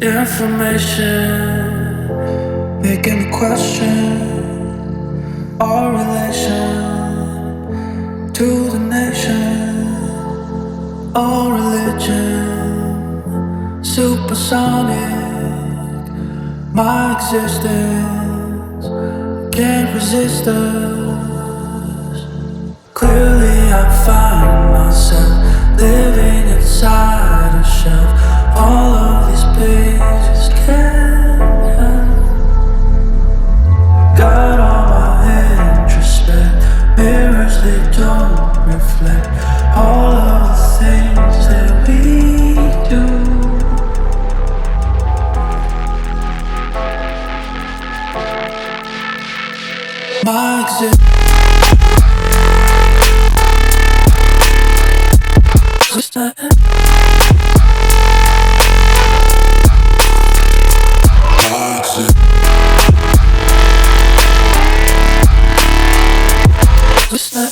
Information making me question our relation to the nation, our religion, supersonic. My existence can't resist us. Clearly, I find myself living inside a shelf. All of these pages can't help. Got all my introspect mirrors, they don't reflect all of the things that we do. My existence. What's that?